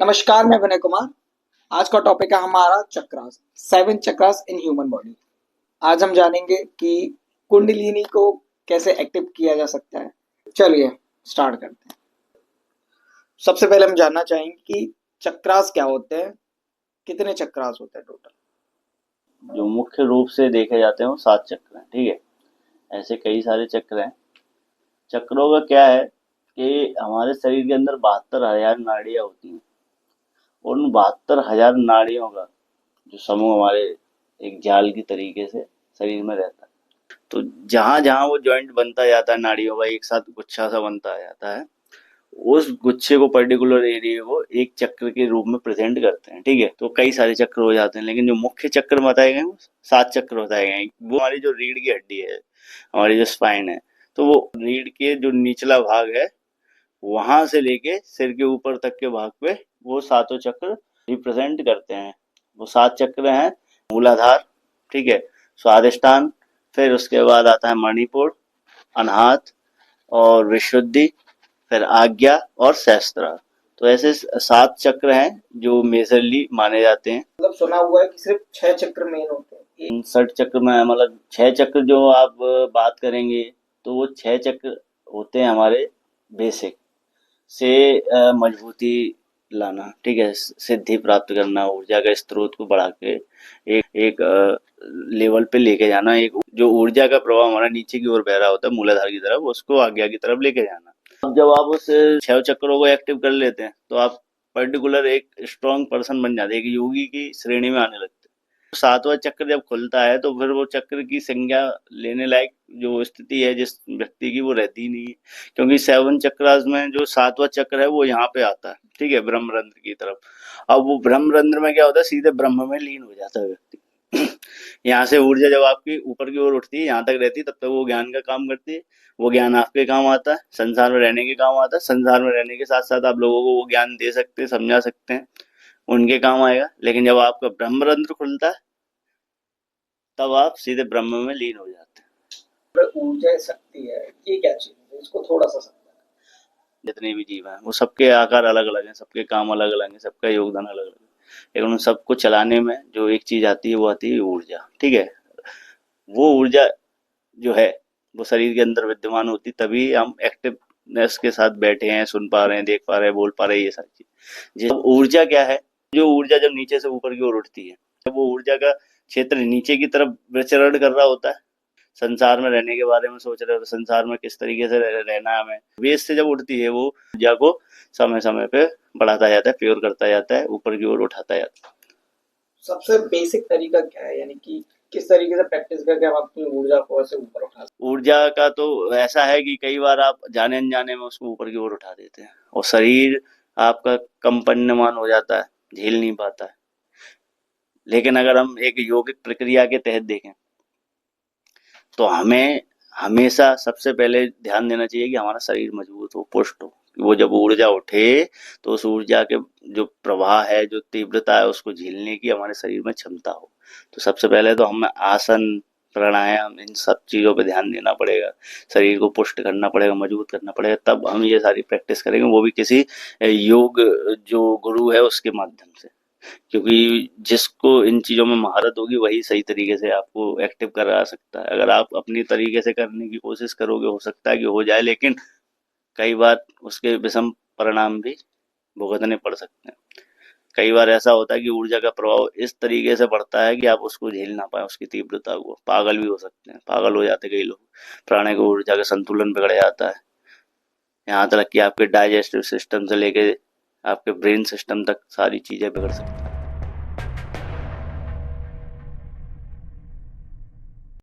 नमस्कार, मैं विनय कुमार। आज का टॉपिक है हमारा chakras, 7 chakras in human body. आज हम जानेंगे कि कुंडलिनी को कैसे एक्टिव किया जा सकता है। चलिए स्टार्ट करते हैं। सबसे पहले हम जानना चाहेंगे कि चक्रास क्या होते हैं, कितने चक्रास होते हैं टोटल। जो मुख्य रूप से देखे जाते हैं वो 7 चक्र हैं। ठीक है, ऐसे कई सारे चक्र हैं। चक्रों का क्या है कि हमारे शरीर के अंदर 72,000 नाड़ियां होती हैं और उन 72,000 नाड़ियों का जो समूह हमारे एक जाल की तरीके से शरीर में रहता है। तो जहां जहां वो जॉइंट बनता जाता है, नाड़ियों का एक साथ गुच्छा सा बनता जाता है, उस गुच्छे को, पर्टिकुलर एरिया को एक चक्र के रूप में प्रेजेंट करते हैं। ठीक है, तो कई सारे चक्र हो जाते हैं, लेकिन जो मुख्य चक्र बताए गए वो 7 चक्र बताए गए हैं। वो हमारी जो रीढ़ की हड्डी है, हमारी जो स्पाइन है, तो वो रीढ़ के जो निचला भाग है वहां से लेके सिर के ऊपर तक के भाग पे वो सातों चक्र रिप्रेजेंट करते हैं। वो 7 चक्र हैं। मूलाधार, ठीक है, स्वादिष्टान, फिर उसके बाद आता है मणिपुर, अनाहत और विशुद्धि, फिर आज्ञा और सहस्त्रा। तो ऐसे 7 चक्र हैं जो मेजरली माने जाते हैं। मतलब सुना हुआ है कि सिर्फ 6 चक्र मेन होते हैं। 60 चक्र में मतलब 6 चक्र जो आप बात करेंगे तो वो 6 चक्र होते हैं हमारे बेसिक से मजबूती लाना, ठीक है, सिद्धि प्राप्त करना, ऊर्जा का स्रोत को बढ़ा के एक लेवल पे लेके जाना, एक जो ऊर्जा का प्रवाह हमारा नीचे की ओर बह रहा होता है मूलाधार की तरफ, उसको आज्ञा की तरफ लेके जाना। अब जब आप उस 6 चक्रों को एक्टिव कर लेते हैं तो आप पर्टिकुलर एक स्ट्रांग पर्सन बन जाते हैं, एक योगी की श्रेणी में आने लगते हैं। 7वां चक्र जब खुलता है तो फिर वो चक्र की संज्ञा लेने लायक जो स्थिति है जिस व्यक्ति की, वो रहती ही नहीं है, क्योंकि 7 चक्रास में जो 7वां चक्र है वो यहाँ पे आता है, ठीक है, ब्रह्मरंध्र की तरफ। अब वो ब्रह्मरंध्र में क्या होता है, सीधे ब्रह्म में लीन हो जाता है व्यक्ति। यहाँ से ऊर्जा जब आपकी ऊपर की ओर उठती है, यहाँ तक रहती है, तब तक वो ज्ञान का काम करती है। वो ज्ञान आपके काम आता है, संसार में रहने के काम आता है। संसार में रहने के साथ साथ आप लोगों को वो ज्ञान दे सकते हैं, समझा सकते हैं, उनके काम आएगा। लेकिन जब आपका ब्रह्मरंध्र खुलता है तब आप सीधे ब्रह्म में लीन हो जाते हैं। ऊर्जा शक्ति है, ये क्या चीज है, इसको थोड़ा सा समझाएं। जितने भी जीव हैं वो सबके आकार अलग अलग हैं, सबके काम अलग अलग हैं, सबका योगदान अलग अलग है, लेकिन उन सबको चलाने में जो एक चीज आती है वो आती है ऊर्जा। ठीक है, वो ऊर्जा जो है वो शरीर के अंदर विद्यमान होती, तभी हम एक्टिवनेस के साथ बैठे हैं, सुन पा रहे हैं, देख पा रहे हैं, बोल पा रहे हैं, ये सारी चीज। जब ऊर्जा क्या है, जो ऊर्जा जब नीचे से ऊपर की ओर उठती है, जब वो ऊर्जा का क्षेत्र नीचे की तरफ विचरण कर रहा होता है, संसार में रहने के बारे में सोच रहे हो तो संसार में किस तरीके से रहना है हमें, वेस्ट से जब उठती है वो ऊर्जा को समय समय पे बढ़ाता जाता है, प्योर करता जाता है, ऊपर की ओर उठाता जाता है। सबसे बेसिक तरीका क्या है, यानी कि किस तरीके से प्रैक्टिस करके हम अपनी ऊर्जा को ऐसे ऊपर उठा सकते ऊर्जा का तो ऐसा है कि कई बार आप जाने अनजाने में उसको ऊपर की ओर उठा देते हैं और शरीर आपका कंपन्यमान हो जाता है, झेल नहीं पाता है। लेकिन अगर हम एक योगिक प्रक्रिया के तहत देखें तो हमें हमेशा सबसे पहले ध्यान देना चाहिए कि हमारा शरीर मजबूत हो, पुष्ट हो। वो जब ऊर्जा उठे तो उस ऊर्जा के जो प्रवाह है, जो तीव्रता है, उसको झेलने की हमारे शरीर में क्षमता हो। तो सबसे पहले तो हमें आसन, प्राणायाम, इन सब चीज़ों पे ध्यान देना पड़ेगा, शरीर को पुष्ट करना पड़ेगा, मजबूत करना पड़ेगा, तब हम ये सारी प्रैक्टिस करेंगे, वो भी किसी योग जो गुरु है उसके माध्यम से। क्योंकि जिसको इन चीज़ों में महारत होगी वही सही तरीके से आपको एक्टिव करा सकता है। अगर आप अपनी तरीके से करने की कोशिश करोगे, हो सकता है कि हो जाए, लेकिन कई बार उसके विषम परिणाम भी भुगतने पड़ सकते हैं। कई बार ऐसा होता है कि ऊर्जा का प्रभाव इस तरीके से बढ़ता है कि आप उसको झेल ना पाए, उसकी तीव्रता को, पागल भी हो सकते हैं, पागल हो जाते कई लोग, प्राण को ऊर्जा का संतुलन बिगड़ जाता है, यहाँ तक कि आपके डाइजेस्टिव सिस्टम से लेके आपके ब्रेन सिस्टम तक सारी चीजें बिगड़ सकती हैं।